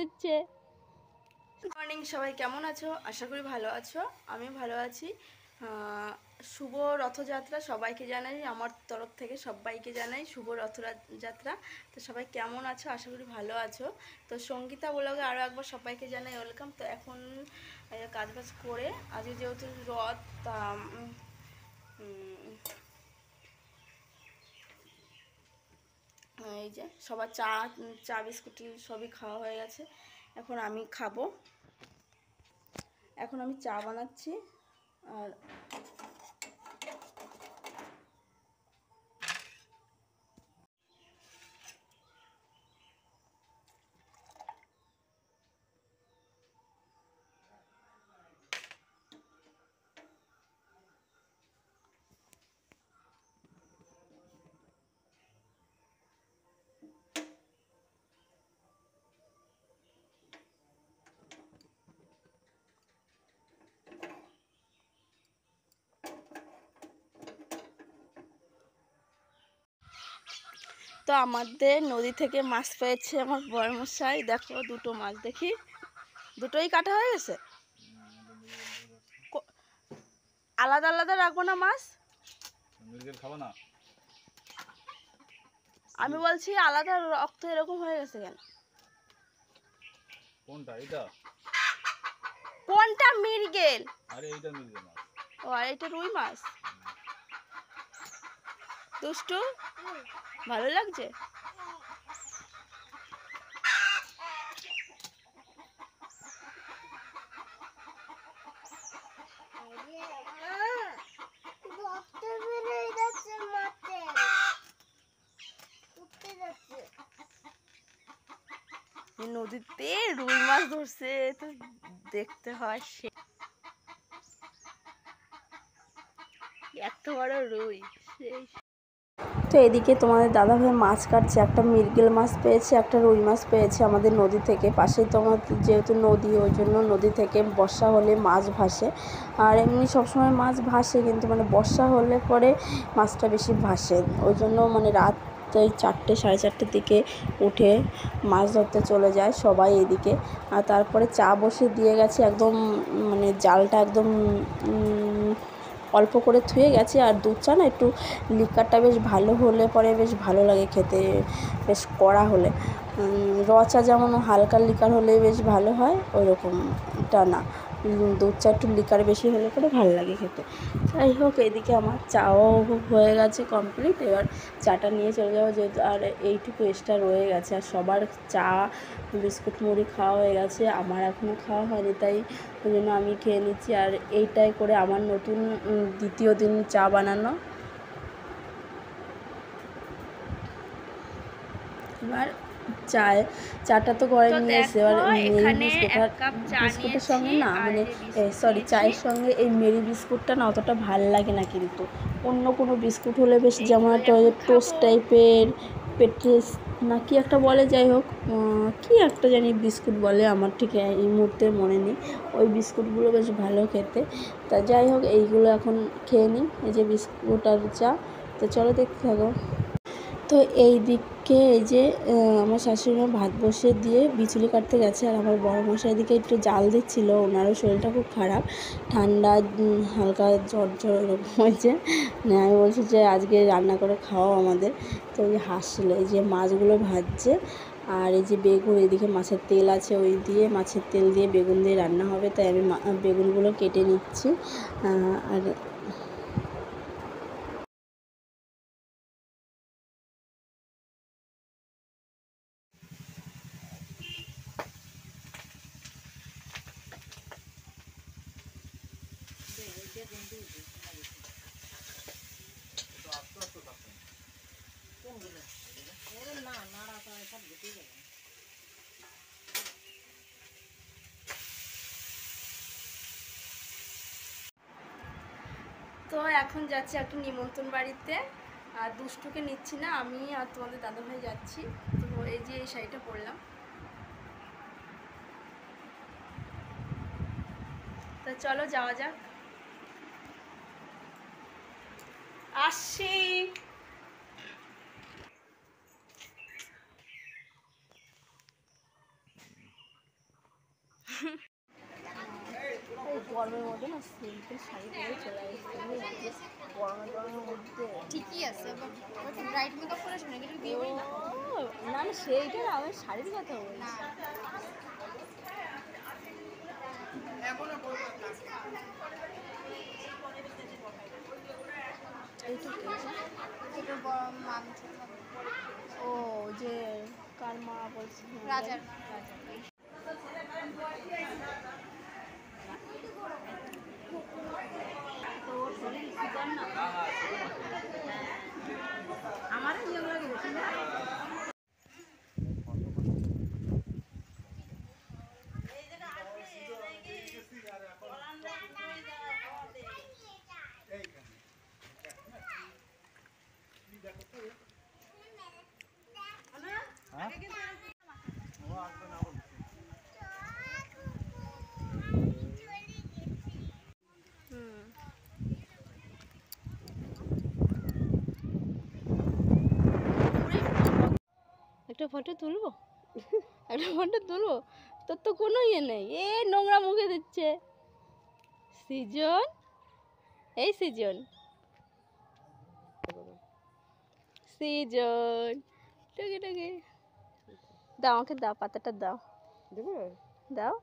দিচ্ছে। মর্নিং, সবাই কেমন আছো? আশা করি ভালো আছো। আমি ভালো আছি। শুভ রথযাত্রা সবাইকে জানাই, আমার তরফ থেকে সবাইকে জানাই শুভ রথযাত্রা। তো সবাই কেমন আছো? আশা করি ভালো আছো। তো সঙ্গীতা ব্লগে আরও একবার সবাইকে জানাই ওয়েলকাম। তো এখন কাজবাজ করে আজকে যেহেতু রথ, এই যে সবার চা বিস্কুট সবই খাওয়া হয়ে গেছে। এখন আমি খাবো। এখন আমি চা বানাচ্ছি। আর তো আমাদের নদী থেকে মাছ পেয়েছে আমার বড়মশাই। দেখো দুটো মাছ, দেখি দুটোই কাটা হয়ে গেছে। আলাদা আলাদা রাখবো না মাছ? খাবো না, আমি বলছি আলাদা রক্ত এরকম হয়ে গেছে কেন? কোনটা? এটা কোনটা? মৃগেল। আরে এইটা মৃগেল মাছ। ও, আর এটা রুই মাছ। দুষ্টু, ভালো লাগছে। নদীতে রুই মাছ ধরছে, তো দেখতে হয় সে এত বড় রুই সেই। তো এদিকে তোমাদের দাদাভাই মাছ কাটছে। একটা মৃগেল মাছ পেয়েছে, একটা রুই মাছ পেয়েছে আমাদের নদী থেকে। পাশেই তোমার যেহেতু নদী, ওই জন্য নদী থেকে বর্ষা হলে মাছ ভাসে। আর এমনি সবসময় মাছ ভাসে, কিন্তু মানে বর্ষা হলে পরে মাছটা বেশি ভাসে। ওই জন্য মানে রাত ওই 4টে সাড়ে 4টের দিকে উঠে মাছ ধরতে চলে যায় সবাই এদিকে। আর তারপরে চা বসে দিয়ে গেছে, একদম মানে জালটা একদম অল্প করে ধুয়ে গেছে। আর দুধ চা না একটু লিকারটা বেশ ভালো হলে পরে বেশ ভালো লাগে খেতে, বেশ কড়া হলে। র চা যেমন হালকা লিকার হলে বেশ ভালো হয়, ওইরকমটা না, দুধ চা একটু লিকার বেশি হলে পরে ভালো লাগে খেতে। যাই হোক, এদিকে আমার চাও হয়ে গেছে কমপ্লিট। এবার চাটা নিয়ে চলে যাবো যেহেতু, আর এইটুকু এক্সট্রা রয়ে গেছে। আর সবার চা বিস্কুট মুড়ি খাওয়া হয়ে গেছে, আমার এখনও খাওয়া হয়নি, তাই ওই জন্য আমি খেয়ে নিচ্ছি। আর এইটাই করে আমার নতুন দ্বিতীয় দিন চা বানানো। এবার চাটা তো ঘরে নিয়ে এসে, এবার মেরি বিস্কুট, আর বিস্কুটের সঙ্গে না মানে সরি চায়ের সঙ্গে এই মেরি বিস্কুটটা না অতটা ভাল লাগে না। কিন্তু অন্য কোনো বিস্কুট হলে বেশ, যেমন একটা টোস্ট টাইপের, পেট্রেস না কি একটা বলে, যাই হোক কি একটা জানি বিস্কুট বলে, আমার ঠিক এই মুহূর্তে মনে নেই। ওই বিস্কুটগুলো বেশ ভালো খেতে। তা যাই হোক, এইগুলো এখন খেয়ে নিই, এই যে বিস্কুট আর চা। তো চলো দেখতে থাকো। তো এই দিকে এই যে আমার শাশুড়িমা ভাত বসিয়ে দিয়ে বিচুলি কাটতে গেছে, আর আমার বড় মশাই এদিকে একটু জাল দিচ্ছিল। ওনারও শরীরটা খুব খারাপ, ঠান্ডা হালকা জ্বর এরকম হয়েছে। আমি বলছি যে আজকে রান্না করে খাওয়াও আমাদের। তো ওই হাসছিল। এই যে মাছগুলো ভাজছে, আর এই যে বেগুন, এদিকে মাছের তেল আছে, ওই দিয়ে মাছের তেল দিয়ে বেগুন দিয়ে রান্না হবে। তাই আমি বেগুনগুলো কেটে নিচ্ছি। আর তো এখন যাচ্ছি একটা নিমন্ত্রণ বাড়িতে। আর দুষ্টুকে নিচ্ছি না, আমি আর তোমাদের দাদাভাই যাচ্ছি। তো এই যে এই শাড়িটা পরলাম। তো চলো যাওয়া যাক। আসছি। এই গরমের মধ্যে না সিম্পল শাড়ি পরে চলে এসেছে গরমের মধ্যে ঠিকই আছে, বাট একটু ব্রাইট মেকআপ করে শুনে কিন্তু বিয়ে করি না। না না সেইটা না, আমি শাড়ির কথা বলছি। না এটা বড় মান ও যে কার মা বলছি রাজার আমার যেগুলো গেছে না একটা ফটো তুলবো একটা ফটো তুলবো তোর তো কোনো ইয়ে নেই এ নোংরা মুখে দিচ্ছে সৃজন এই সৃজন সৃজন টুকি টুকি দাও আমাকে দাও পাতাটা দাও দাও